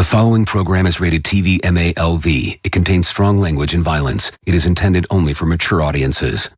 The following program is rated TV MALV. It contains strong language and violence. It is intended only for mature audiences.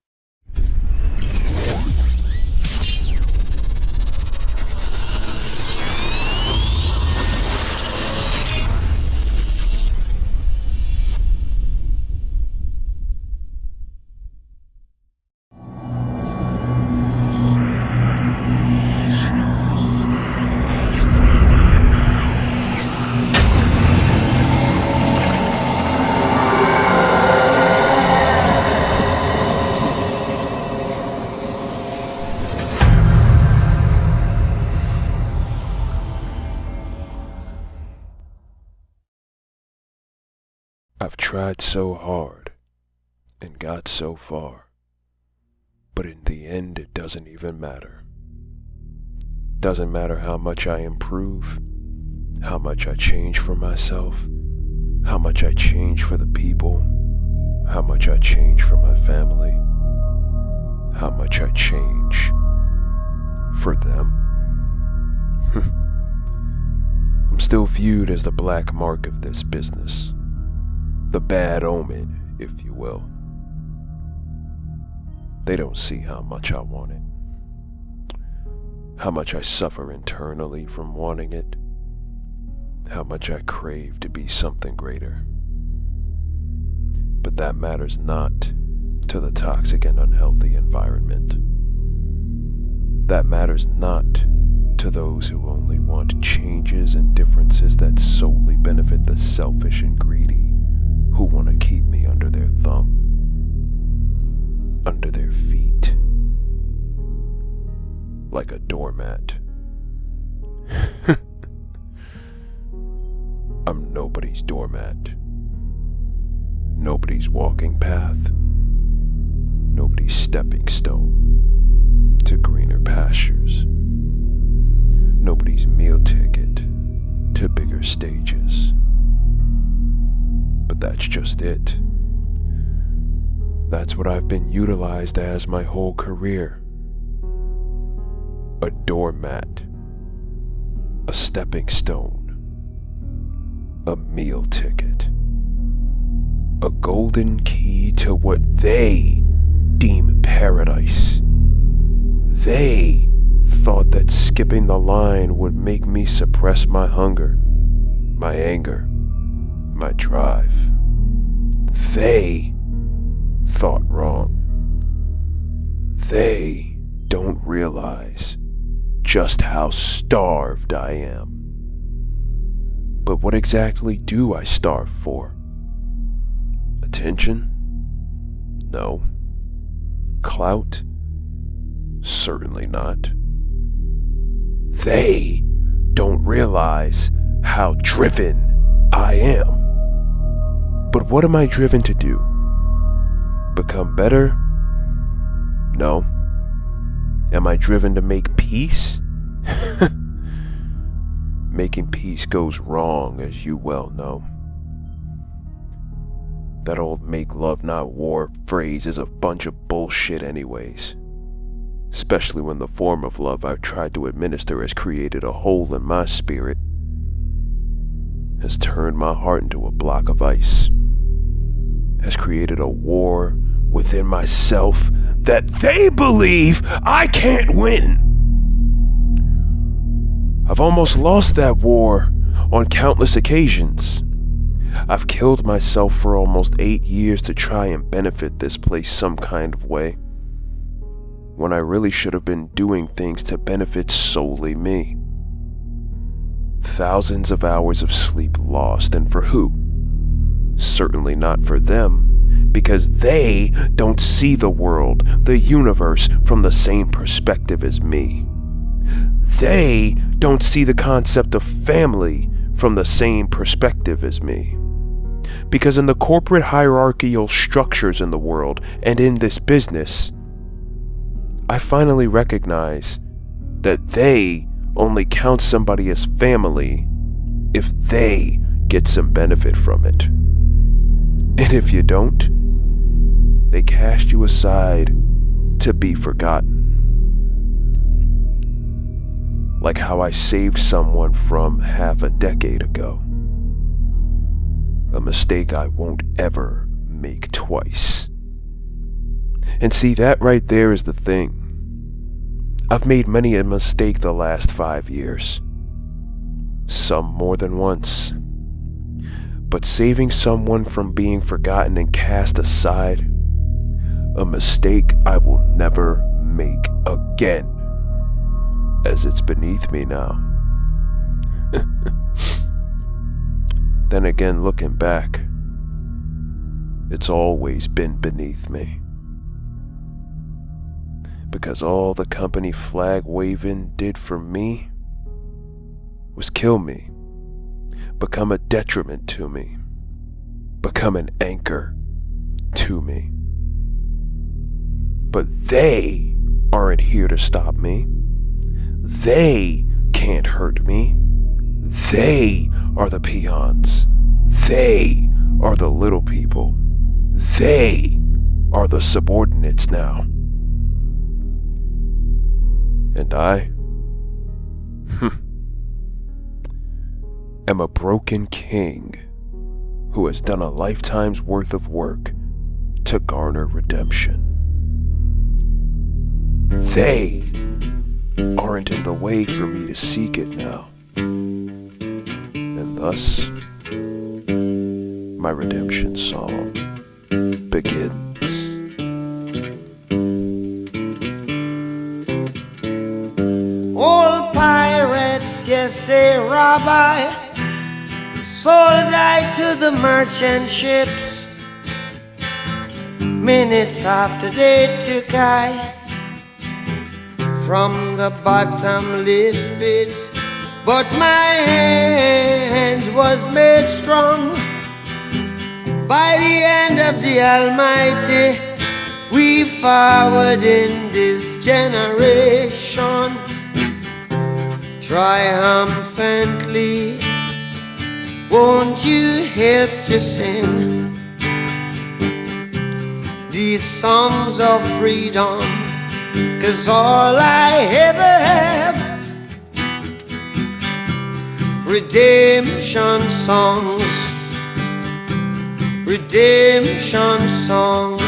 I've tried so hard and got so far, but in the end it doesn't even matter. Doesn't matter how much I improve, how much I change for myself, how much I change for the people, how much I change for my family, how much I change for them. I'm still viewed as the black mark of this business. The bad omen, if you will. They don't see how much I want it. How much I suffer internally from wanting it. How much I crave to be something greater. But that matters not to the toxic and unhealthy environment. That matters not to those who only want changes and differences that solely benefit the selfish and greedy, who want to keep me under their thumb, under their feet, like a doormat. I'm nobody's doormat, nobody's walking path, nobody's stepping stone to greener pastures, nobody's meal ticket to bigger stages. But that's just it. That's what I've been utilized as my whole career. A doormat, a stepping stone, a meal ticket, a golden key to what they deem paradise. They thought that skipping the line would make me suppress my hunger, my anger, my drive. They thought wrong. They don't realize just how starved I am. But what exactly do I starve for? Attention? No. Clout? Certainly not. They don't realize how driven I am. But what am I driven to do? Become better? No. Am I driven to make peace? Making peace goes wrong, as you well know. That old make love not war phrase is a bunch of bullshit anyways. Especially when the form of love I've tried to administer has created a hole in my spirit, has turned my heart into a block of ice, has created a war within myself that they believe I can't win. I've almost lost that war on countless occasions. I've killed myself for almost 8 years to try and benefit this place some kind of way, when I really should have been doing things to benefit solely me. Thousands of hours of sleep lost, and for who? Certainly not for them, because they don't see the world, the universe, from the same perspective as me. They don't see the concept of family from the same perspective as me. Because in the corporate hierarchical structures in the world and in this business, I finally recognize that they only count somebody as family if they get some benefit from it. And if you don't, they cast you aside to be forgotten. Like how I saved someone from half a decade ago. A mistake I won't ever make twice. And see, that right there is the thing. I've made many a mistake the last 5 years. Some more than once. But saving someone from being forgotten and cast aside, a mistake I will never make again, as it's beneath me now. Then again, looking back, it's always been beneath me. Because all the company flag waving did for me was kill me, become a detriment to me, become an anchor to me. But they aren't here to stop me. They can't hurt me. They are the peons. They are the little people. They are the subordinates now. And I am a broken king who has done a lifetime's worth of work to garner redemption. They aren't in the way for me to seek it now. And thus, my redemption song begins. Old pirates, yes, they rob I, sold I to the merchant ships. Minutes after they took I from the bottomless pit, but my hand was made strong by the hand of the Almighty. We forward in this generation triumphantly. Won't you help to sing these songs of freedom? 'Cause all I ever have, redemption songs, redemption songs.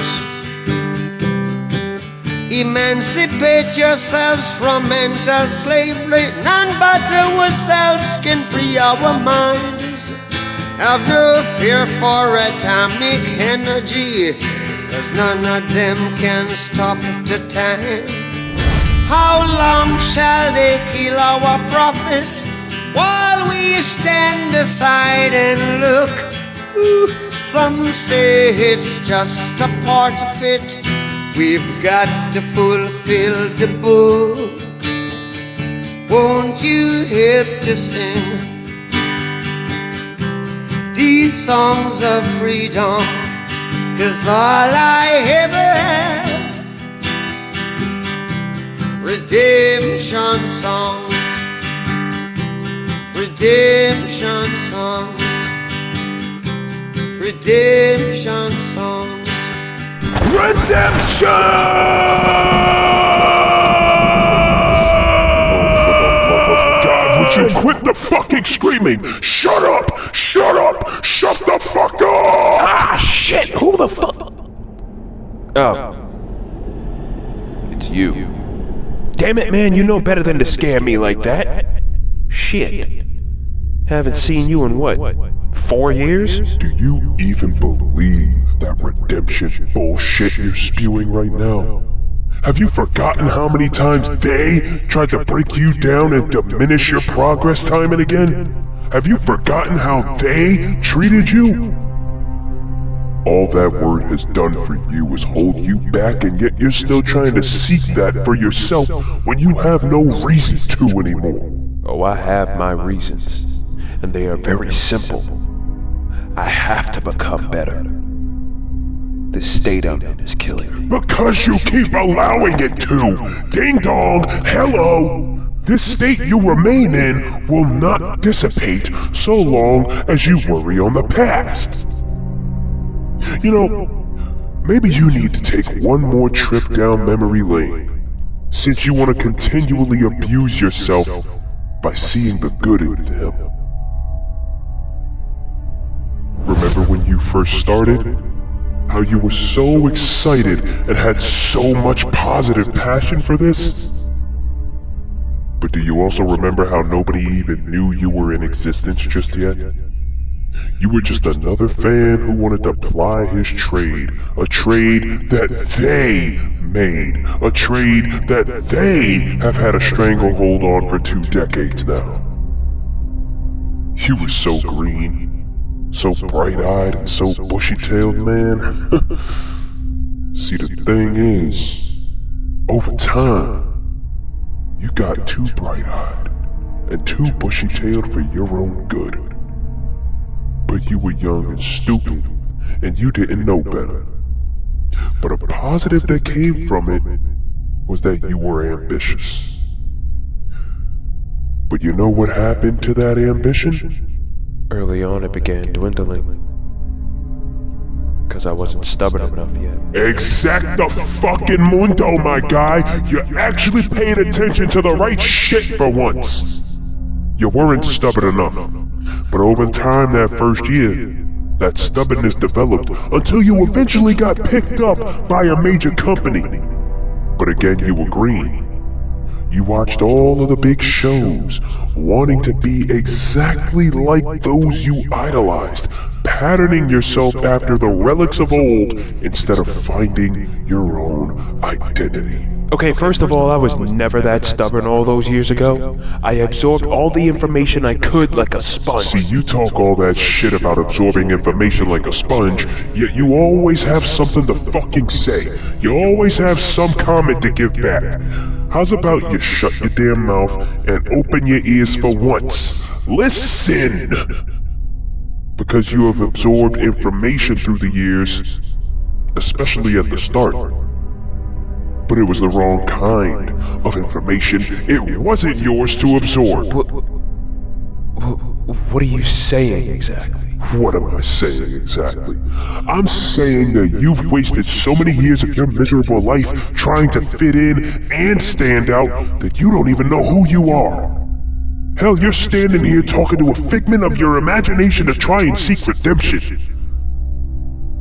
Emancipate yourselves from mental slavery. None but ourselves can free our minds. Have no fear for atomic energy, 'cause none of them can stop the time. How long shall they kill our prophets while we stand aside and look? Ooh, some say it's just a part of it. We've got to fulfill the book. Won't you help to sing these songs of freedom? 'Cause all I ever have, redemption songs, redemption songs, redemption songs. Redemption! God, would you quit the fucking screaming? Shut up! Shut up! Shut the fuck up! Ah, shit! Who the fuck? Oh. It's you. Damn it, man, you know better than to scare me like that. Shit. Haven't seen you in what, 4 years? Do you even believe that redemption bullshit you're spewing right now? Have you forgotten how many times they tried to break you down and diminish your progress time and again? Have you forgotten how they treated you? All that word has done for you is hold you back, and yet you're still trying to seek that for yourself when you have no reason to anymore. Oh, I have my reasons, and they are very simple. I have to become better. This state I'm in is killing me. Because you keep allowing it to! Ding dong, hello! This state you remain in will not dissipate so long as you worry on the past. You know, maybe you need to take one more trip down memory lane, since you want to continually abuse yourself by seeing the good in them. Remember Remember when you first started? How you were so excited and had so much positive passion for this? But do you also remember how nobody even knew you were in existence just yet? You were just another fan who wanted to ply his trade, a trade that they made, a trade that they have had a stranglehold on for 2 decades now. You were so green, so bright-eyed, and so bushy-tailed, man. See, the thing is, over time, you got too bright-eyed and too bushy-tailed for your own good. But you were young and stupid, and you didn't know better. But a positive that came from it was that you were ambitious. But you know what happened to that ambition? Early on, it began dwindling. Because I wasn't stubborn enough yet. Exacto fucking mundo, my guy! You actually paid attention to the right shit for once! You weren't stubborn enough. But over time that first year, that stubbornness developed until you eventually got picked up by a major company. But again, you were green. You watched all of the big shows, wanting to be exactly like those you idolized, patterning yourself after the relics of old instead of finding your own identity. Okay, first of all, I was never that stubborn all those years ago. I absorbed all the information I could like a sponge. See, you talk all that shit about absorbing information like a sponge, yet you always have something to fucking say. You always have some comment to give back. How's about you shut your damn mouth and open your ears for once? Listen! Because you have absorbed information through the years, especially at the start. But it was the wrong kind of information. It wasn't yours to absorb. What are you saying exactly? What am I saying exactly? I'm saying that you've wasted so many years of your miserable life trying to fit in and stand out that you don't even know who you are. Hell, you're standing here talking to a figment of your imagination to try and seek redemption.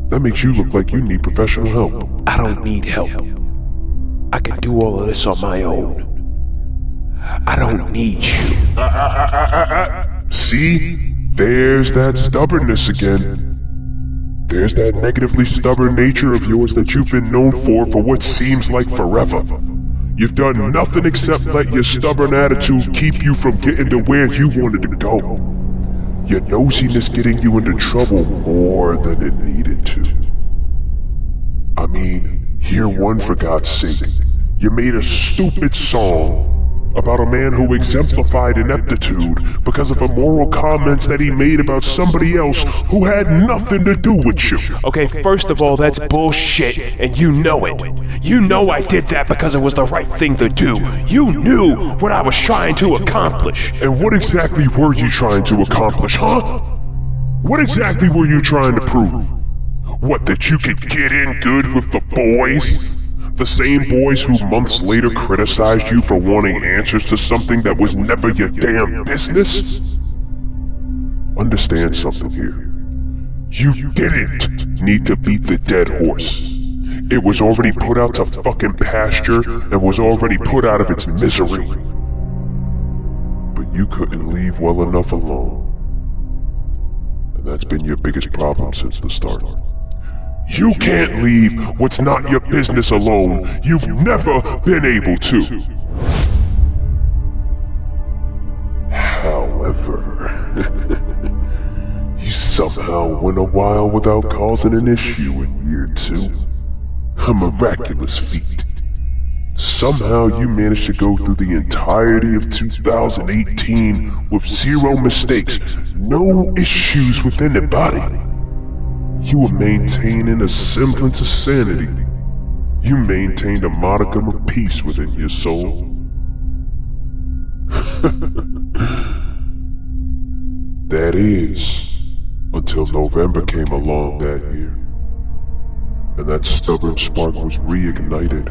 That makes you look like you need professional help. I don't need help. I can do all of this on my own. I don't need you. See? There's that stubbornness again. There's that negatively stubborn nature of yours that you've been known for what seems like forever. You've done nothing except let your stubborn attitude keep you from getting to where you wanted to go. Your nosiness getting you into trouble more than it needed to. I mean, hear one for God's sake. You made a stupid song about a man who exemplified ineptitude because of immoral comments that he made about somebody else who had nothing to do with you. Okay, first of all, that's bullshit, and you know it. You know I did that because it was the right thing to do. You knew what I was trying to accomplish. And what exactly were you trying to accomplish, huh? What exactly were you trying to prove? What, that you could get in good with the boys? The same boys who months later criticized you for wanting answers to something that was never your damn business? Understand something here. You didn't need to beat the dead horse. It was already put out to fucking pasture and was already put out of its misery. But you couldn't leave well enough alone. And that's been your biggest problem since the start. You can't leave what's not your business alone. You've never been able to. However, you somehow went a while without causing an issue in year 2. A miraculous feat. Somehow you managed to go through the entirety of 2018 with 0 mistakes, no issues with anybody. You were maintaining a semblance of sanity. You maintained a modicum of peace within your soul. That is, until November came along that year. And that stubborn spark was reignited.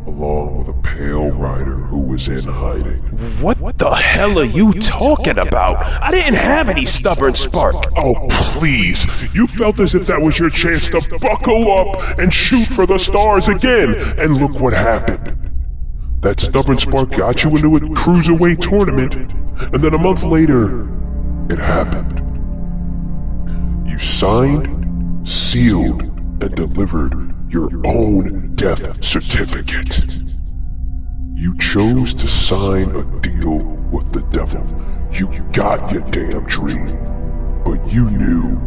along with a pale rider who was in hiding. What the hell are you talking about? I didn't have any stubborn spark. Oh, please. You felt as if that was your chance to buckle up and shoot for the stars again. And look what happened. That stubborn spark got you into a cruiserweight tournament, and then a month later, it happened. You signed, sealed, and delivered your own death certificate. You chose to sign a deal with the devil. You got your damn dream, but you knew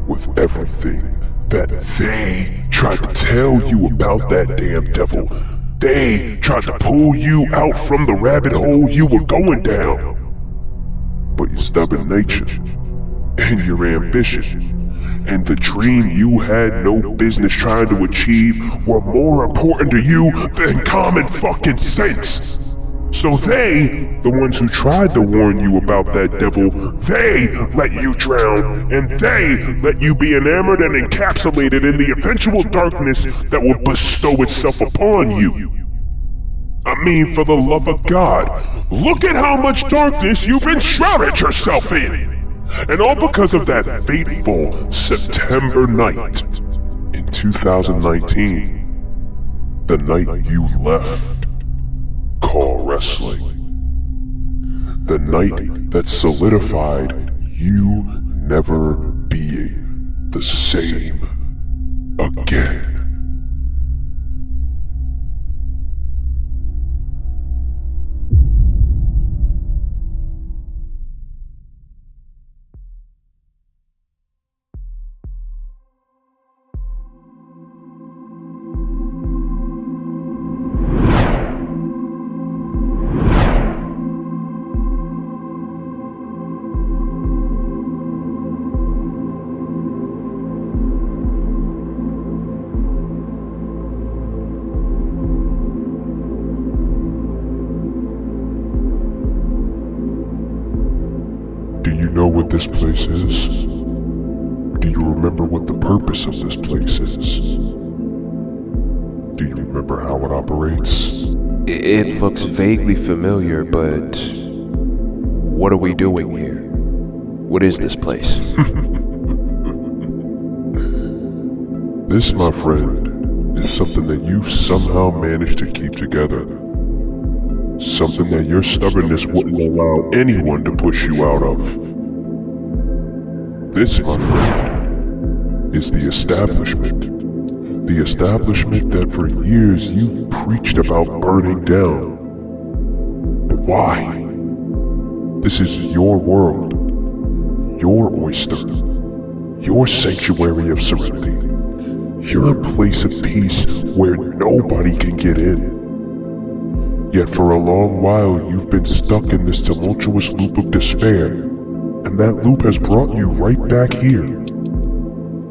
with everything that they tried to tell you about that damn devil. They tried to pull you out from the rabbit hole you were going down. But your stubborn nature and your ambition and the dream you had no business trying to achieve were more important to you than common fucking sense. So they, the ones who tried to warn you about that devil, they let you drown, and they let you be enamored and encapsulated in the eventual darkness that will bestow itself upon you. I mean, for the love of God, look at how much darkness you've enshrouded yourself in! And all because of that fateful September night in 2019, the night you left CAW Wrestling. The night that solidified you never being the same again. Do you know what this place is? Do you remember what the purpose of this place is? Do you remember how it operates? It looks vaguely familiar, but what are we doing here? What is this place? This, my friend, is something that you've somehow managed to keep together. Something that your stubbornness wouldn't allow anyone to push you out of. This, my friend, is the establishment. The establishment that for years you've preached about burning down. But why? This is your world, your oyster, your sanctuary of serenity, your place of peace where nobody can get in. Yet for a long while you've been stuck in this tumultuous loop of despair, and that loop has brought you right back here,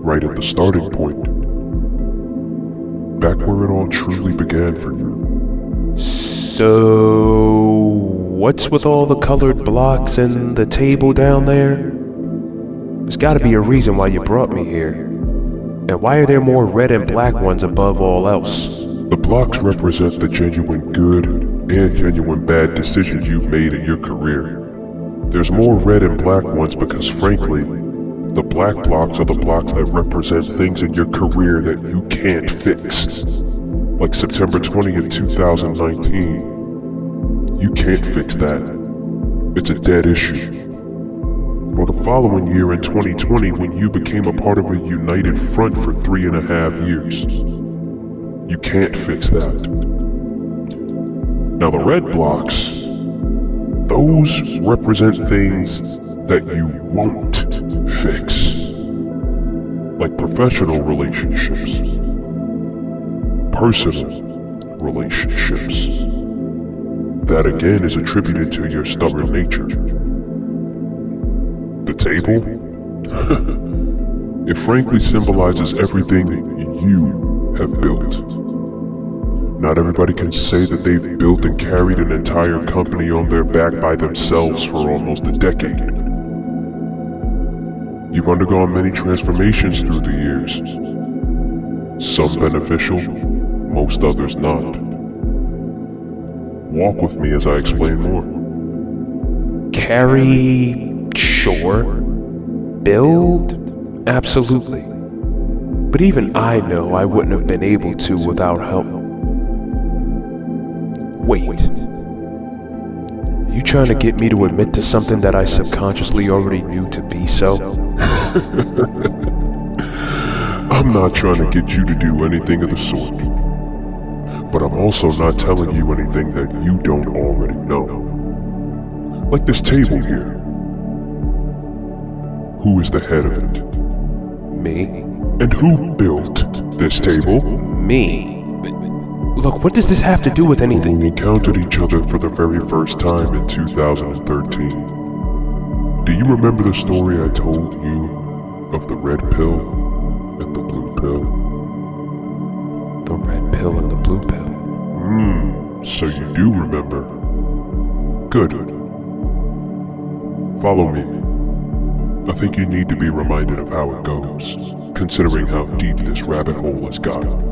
right at the starting point, back where it all truly began for you. So, what's with all the colored blocks and the table down there? There's gotta be a reason why you brought me here. And why are there more red and black ones above all else? The blocks represent the genuine good and genuine bad decisions you've made in your career. There's more red and black ones because, frankly, the black blocks are the blocks that represent things in your career that you can't fix. Like September 20th, 2019. You can't fix that. It's a dead issue. Or the following year in 2020 when you became a part of a united front for 3.5 years. You can't fix that. Now the red blocks, those represent things that you won't fix. Like professional relationships, personal relationships. That again is attributed to your stubborn nature. The table? It frankly symbolizes everything you have built. Not everybody can say that they've built and carried an entire company on their back by themselves for almost a decade. You've undergone many transformations through the years. Some beneficial, most others not. walk with me as I explain more? Carry, sure. Build, absolutely. But even I know I wouldn't have been able to without help. Wait. You trying to get me to admit to something that I subconsciously already knew to be so? I'm not trying to get you to do anything of the sort. But I'm also not telling you anything that you don't already know. Like this table here. Who is the head of it? Me? And who built this table? Me? Look, what does this have to do with anything? When we encountered each other for the very first time in 2013. Do you remember the story I told you of the red pill and the blue pill? The red pill and the blue pill. So you do remember. Good. Follow me. I think you need to be reminded of how it goes, considering how deep this rabbit hole has gotten.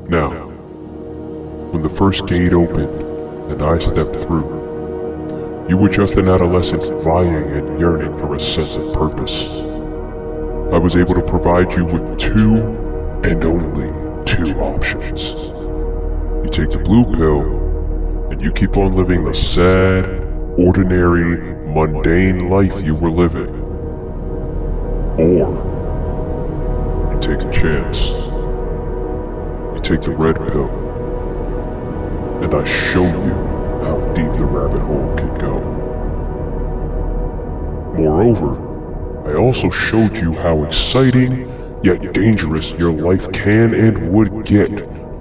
Now, when the first gate opened and I stepped through, you were just an adolescent vying and yearning for a sense of purpose. I was able to provide you with two and only two options. You take the blue pill and you keep on living the sad, ordinary, mundane life you were living. Or you take a chance. You take the red pill, and I show you how deep the rabbit hole can go. Moreover, I also showed you how exciting yet dangerous your life can and would get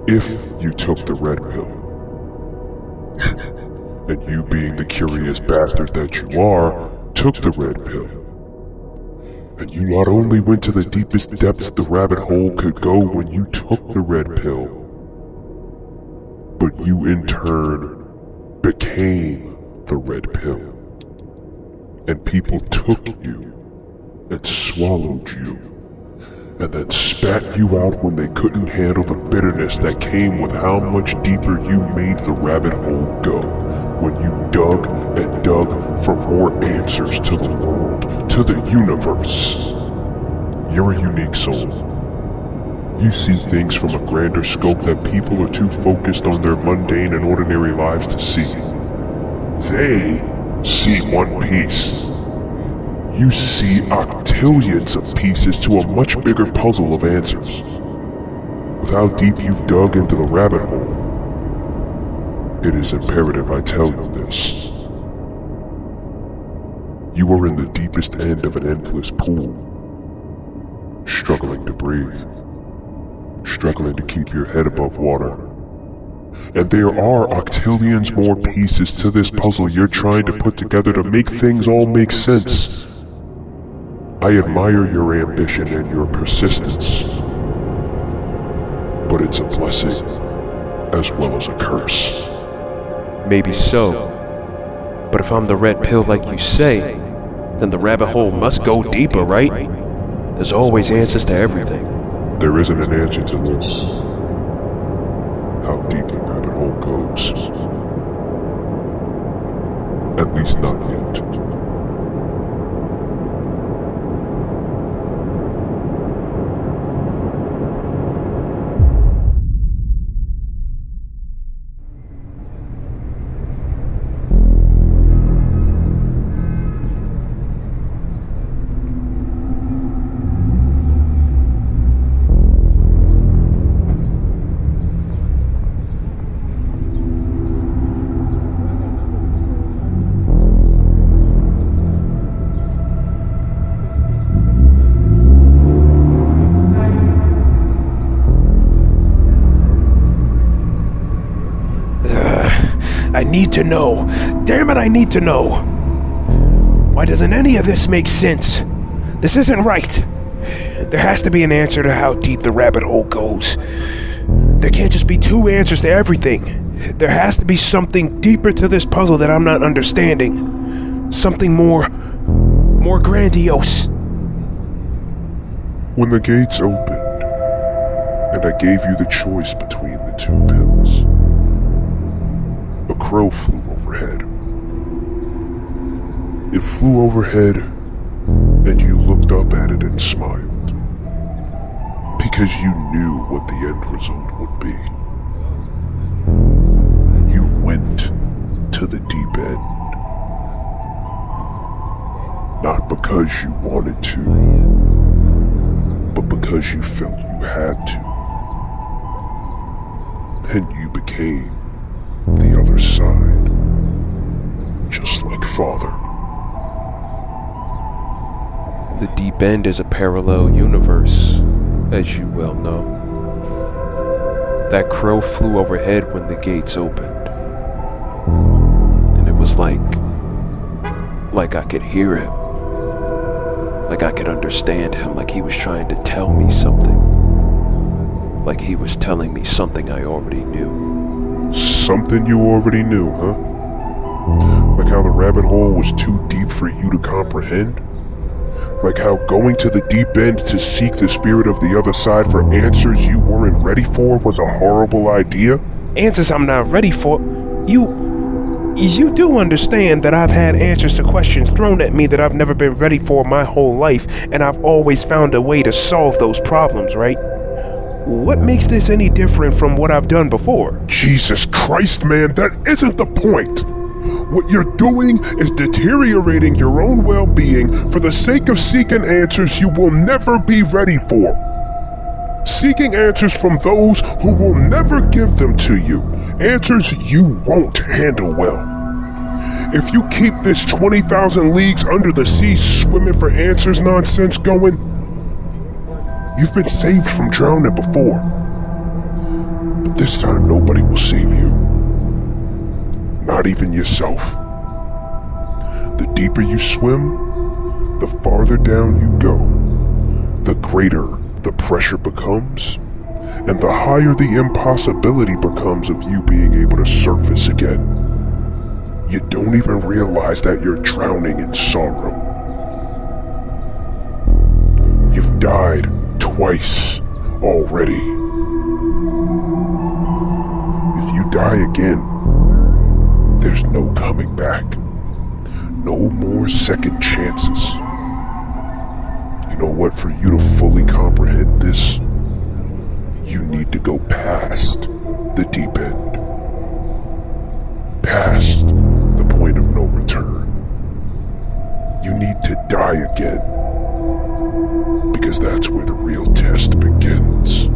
if you took the red pill. And you, being the curious bastard that you are, took the red pill. And you not only went to the deepest depths the rabbit hole could go when you took the red pill, but you in turn became the red pill. And people took you and swallowed you, and then spat you out when they couldn't handle the bitterness that came with how much deeper you made the rabbit hole go, when you dug and dug for more answers to the world, to the universe. You're a unique soul. You see things from a grander scope that people are too focused on their mundane and ordinary lives to see. They see one piece. You see octillions of pieces to a much bigger puzzle of answers. With how deep you've dug into the rabbit hole, it is imperative I tell you this. You are in the deepest end of an endless pool, struggling to breathe, struggling to keep your head above water. And there are octillions more pieces to this puzzle you're trying to put together to make things all make sense. I admire your ambition and your persistence, but it's a blessing as well as a curse. Maybe so, but if I'm the red pill like you say, then the rabbit hole must go deeper, right? There's always answers to everything. There isn't an answer to this. How deep the rabbit hole goes. At least not yet. I need to know. Damn it, I need to know. Why doesn't any of this make sense? This isn't right. There has to be an answer to how deep the rabbit hole goes. There can't just be two answers to everything. There has to be something deeper to this puzzle that I'm not understanding. Something more grandiose. When the gates opened, and I gave you the choice between the two pills, a crow flew overhead. It flew overhead, and you looked up at it and smiled, because you knew what the end result would be. You went to the deep end. Not because you wanted to, but because you felt you had to. And you became the other side, just like Father. The deep end is a parallel universe, as you well know. That crow flew overhead when the gates opened. And it was like I could hear him. Like I could understand him, like he was trying to tell me something. Like he was telling me something I already knew. Something you already knew, huh? Like how the rabbit hole was too deep for you to comprehend? Like how going to the deep end to seek the spirit of the other side for answers you weren't ready for was a horrible idea? Answers I'm not ready for? You do understand that I've had answers to questions thrown at me that I've never been ready for my whole life, and I've always found a way to solve those problems, right? What makes this any different from what I've done before? Jesus Christ, man, that isn't the point! What you're doing is deteriorating your own well-being for the sake of seeking answers you will never be ready for. Seeking answers from those who will never give them to you. Answers you won't handle well. If you keep this 20,000 leagues under the sea swimming for answers nonsense going, you've been saved from drowning before. But this time nobody will save you. Not even yourself. The deeper you swim, the farther down you go. The greater the pressure becomes, and the higher the impossibility becomes of you being able to surface again. You don't even realize that you're drowning in sorrow. You've died twice already. If you die again, there's no coming back. No more second chances. You know what? For you to fully comprehend this, you need to go past the deep end. Past the point of no return. You need to die again. Because that's where the real test begins.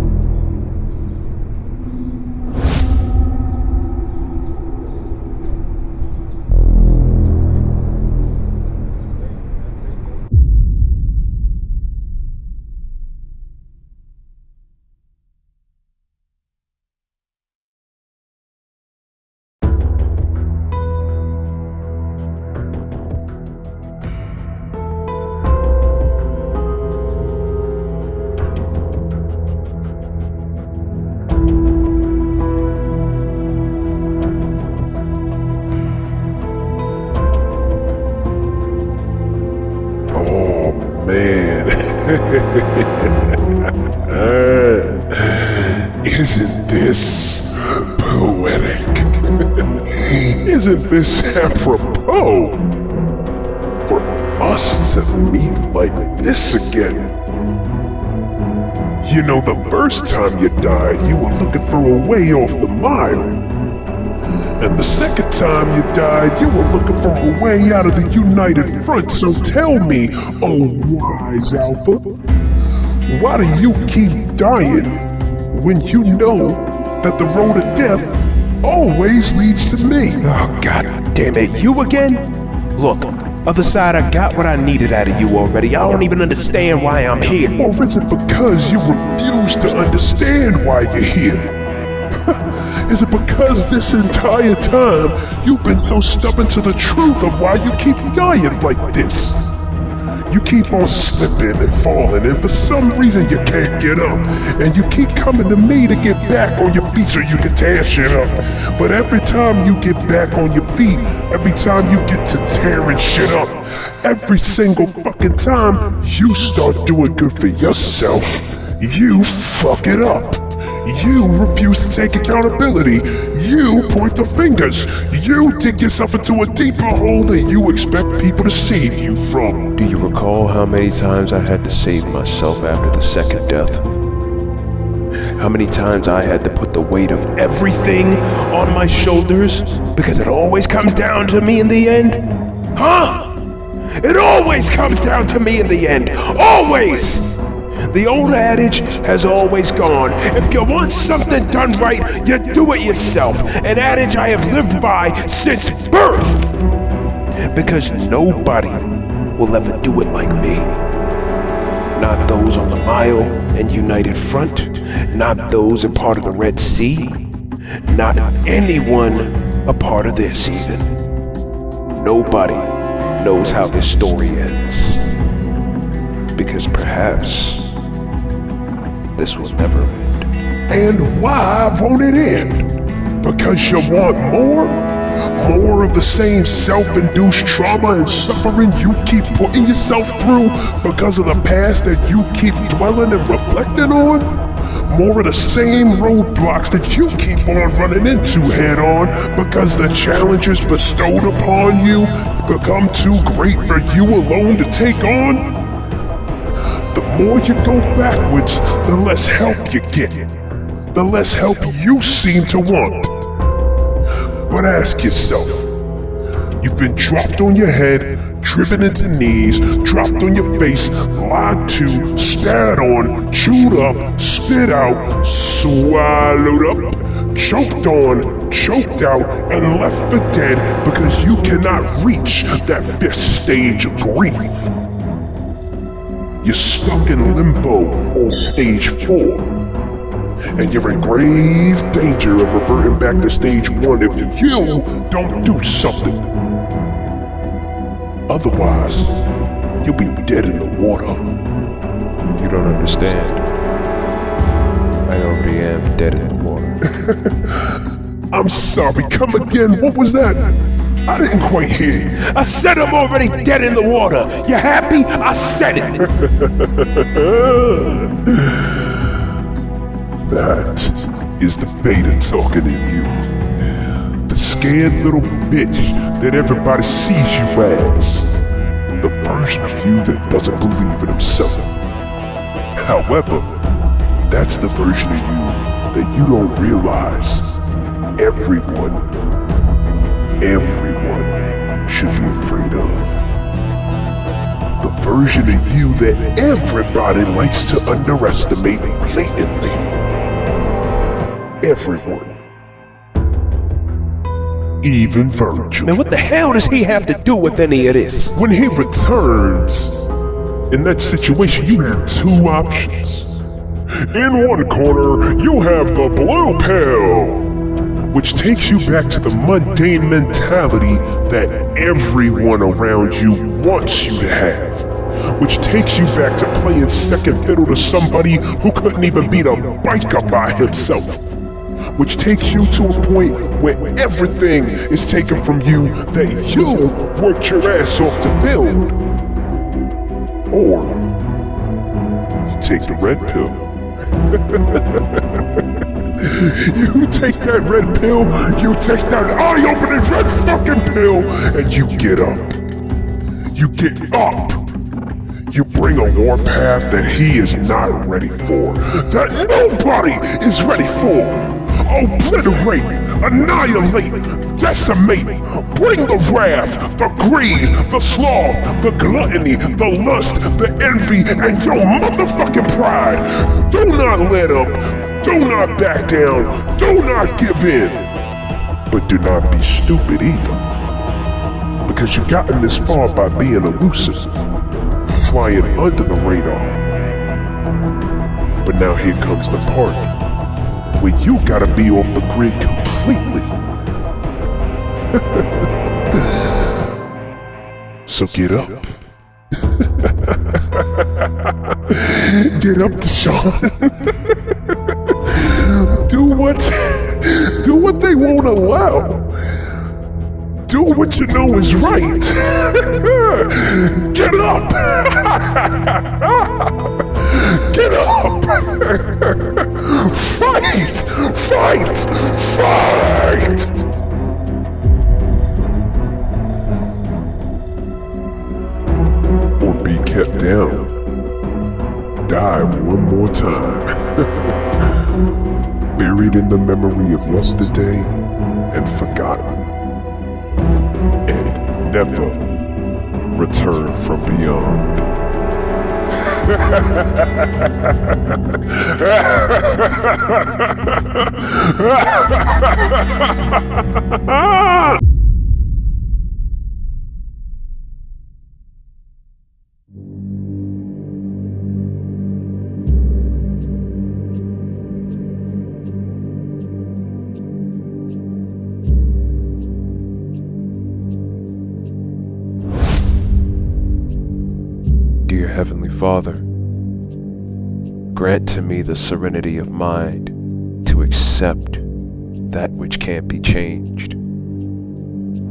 Isn't this poetic? Isn't this apropos for us to meet like this again? You know, the first time you died, you were looking for a way off the mile. And the second time you died, you were looking for a way out of the United Front. So tell me, oh wise Alpha, why do you keep dying when you know that the road to death always leads to me? Oh, God damn it, you again? Look, other side, I got what I needed out of you already. I don't even understand why I'm here. Or is it because you refuse to understand why you're here? Is it because this entire time you've been so stubborn to the truth of why you keep dying like this? You keep on slipping and falling, and for some reason you can't get up. And you keep coming to me to get back on your feet so you can tear shit up. But every time you get back on your feet, every time you get to tearing shit up, every single fucking time you start doing good for yourself, you fuck it up. You refuse to take accountability. You point the fingers. You dig yourself into a deeper hole that you expect people to save you from. Do you recall how many times I had to save myself after the second death? How many times I had to put the weight of everything on my shoulders because it always comes down to me in the end? Huh? It always comes down to me in the end. Always! The old adage has always gone, if you want something done right, you do it yourself. An adage I have lived by since birth. Because nobody will ever do it like me. Not those on the Mile and United Front, not those a part of the Red Sea, not anyone a part of this even. Nobody knows how this story ends. Because perhaps this will never end. And why won't it end? Because you want more? More of the same self-induced trauma and suffering you keep putting yourself through because of the past that you keep dwelling and reflecting on? More of the same roadblocks that you keep on running into head on because the challenges bestowed upon you become too great for you alone to take on? The more you go backwards, the less help you get. The less help you seem to want. But ask yourself, you've been dropped on your head, driven into knees, dropped on your face, lied to, spat on, chewed up, spit out, swallowed up, choked on, choked out, and left for dead because you cannot reach that fifth stage of grief. You're stuck in limbo on stage 4. And you're in grave danger of reverting back to stage 1 if you don't do something. Otherwise, you'll be dead in the water. You don't understand. I already am dead in the water. I'm sorry, come again, what was that? I didn't quite hear you. I said I'm already dead in the water. You happy? I said it. That is the beta talking in you. The scared little bitch that everybody sees you as. The version of you that doesn't believe in himself. However, that's the version of you that you don't realize. Everyone should be afraid of. The version of you that everybody likes to underestimate blatantly. Everyone. Even Virgil. Man, what the hell does he have to do with any of this? When he returns, in that situation you have two options. In one corner, you have the blue pill, which takes you back to the mundane mentality that everyone around you wants you to have. Which takes you back to playing second fiddle to somebody who couldn't even beat a biker by himself. Which takes you to a point where everything is taken from you that you worked your ass off to build. Or you take the red pill. You take that red pill, you take that eye-opening red fucking pill, and you get up. You get up. You bring a warpath that he is not ready for, that nobody is ready for. Obliterate, annihilate, decimate, bring the wrath, the greed, the sloth, the gluttony, the lust, the envy, and your motherfucking pride. Do not let up, do not back down, do not give in. But do not be stupid either. Because you've gotten this far by being elusive, flying under the radar. But now here comes the part where you gotta be off the grid completely. So get up. Get up, Deshaun. Do what they won't allow. Do what you know is right. Get up. Get up. Fight. Fight. Fight. Or be kept down. Die one more time. Buried in the memory of yesterday and forgotten. And never return from beyond. Dear Heavenly Father, grant to me the serenity of mind to accept that which can't be changed,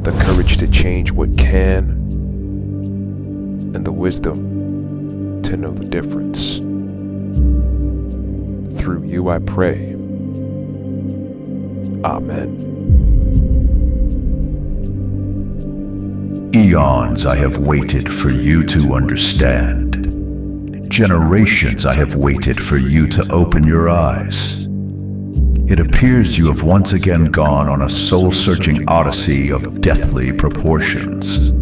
the courage to change what can, and the wisdom to know the difference. Through you I pray. Amen. Eons I have waited for you to understand. Generations I have waited for you to open your eyes. It appears you have once again gone on a soul-searching odyssey of deathly proportions.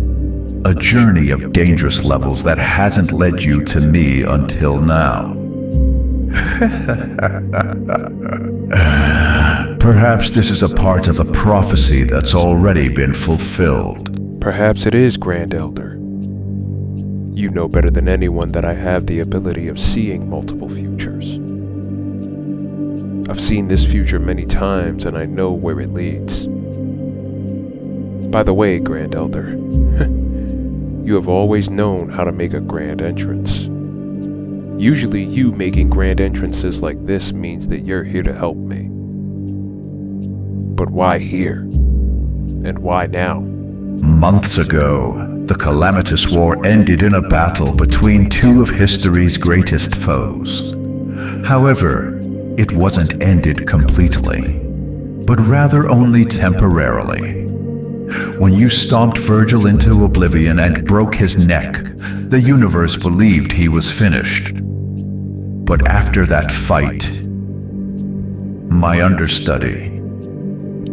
A journey of dangerous levels that hasn't led you to me until now. Perhaps this is a part of a prophecy that's already been fulfilled. Perhaps it is, Grand Elder. You know better than anyone that I have the ability of seeing multiple futures. I've seen this future many times and I know where it leads. By the way, Grand Elder, you have always known how to make a grand entrance. Usually you making grand entrances like this means that you're here to help me. But why here? And why now? Months ago, the calamitous war ended in a battle between two of history's greatest foes. However, it wasn't ended completely, but rather only temporarily. When you stomped Virgil into oblivion and broke his neck, the universe believed he was finished. But after that fight, my understudy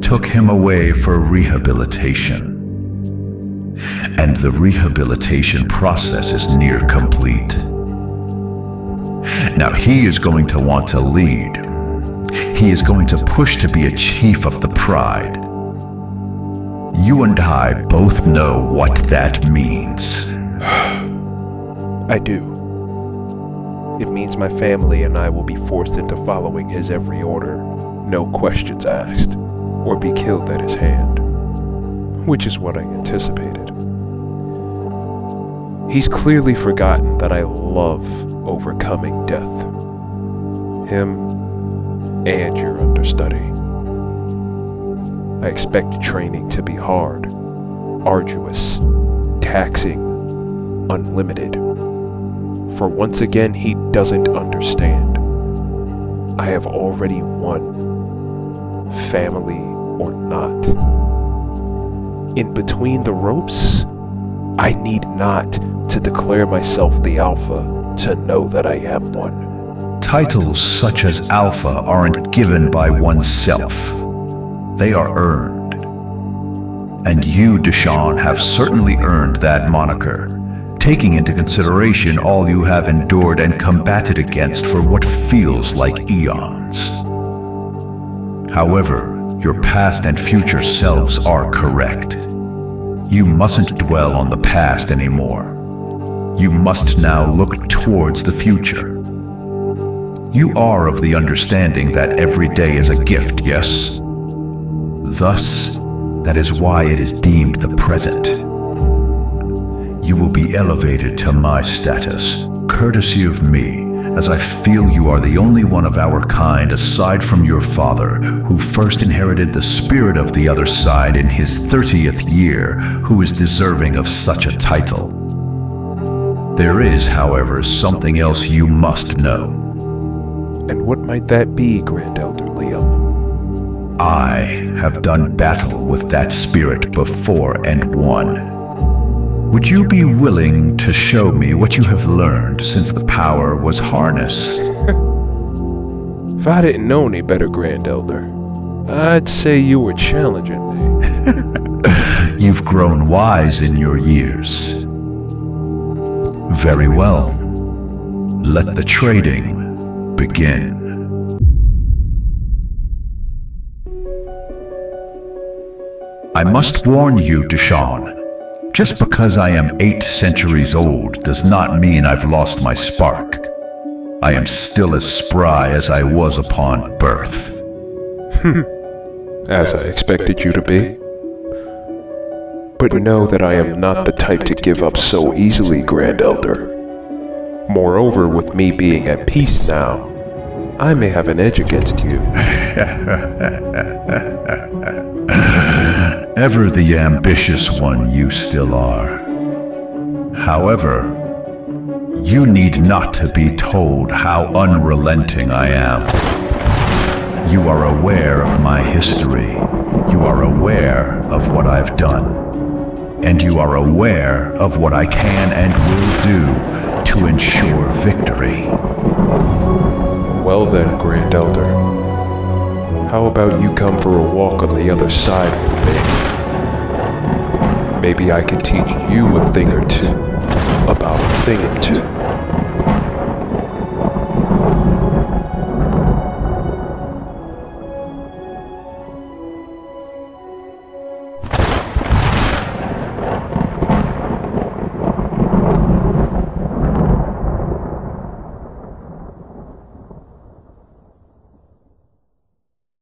took him away for rehabilitation. And the rehabilitation process is near complete. Now he is going to want to lead. He is going to push to be a chief of the Pride. You and I both know what that means. I do. It means my family and I will be forced into following his every order, no questions asked, or be killed at his hand. Which is what I anticipated. He's clearly forgotten that I love overcoming death. Him and your understudy. I expect training to be hard, arduous, taxing, unlimited. For once again, he doesn't understand. I have already won, family or not. In between the ropes, I need not to declare myself the Alpha to know that I am one. Titles such as Alpha aren't given by oneself. They are earned. And you, Deshaun, have certainly earned that moniker, taking into consideration all you have endured and combated against for what feels like eons. However, your past and future selves are correct. You mustn't dwell on the past anymore. You must now look towards the future. You are of the understanding that every day is a gift, yes? Thus, that is why it is deemed the present. You will be elevated to my status, courtesy of me, as I feel you are the only one of our kind aside from your father, who first inherited the spirit of the other side in his 30th year, who is deserving of such a title. There is, however, something else you must know. And what might that be, Grand Elder Liam? I have done battle with that spirit before and won. Would you be willing to show me what you have learned since the power was harnessed? If I didn't know any better, Grand Elder, I'd say you were challenging me. You've grown wise in your years. Very well. Let the trading begin. I must warn you, Deshaun. Just because I am 8 centuries old does not mean I've lost my spark. I am still as spry as I was upon birth. As I expected you to be. But know that I am not the type to give up so easily, Grand Elder. Moreover, with me being at peace now, I may have an edge against you. Ever the ambitious one you still are. However, you need not to be told how unrelenting I am. You are aware of my history. You are aware of what I've done. And you are aware of what I can and will do to ensure victory. Well then, Grand Elder, how about you come for a walk on the other side with me? Maybe I can teach you a thing or two about a thing or two.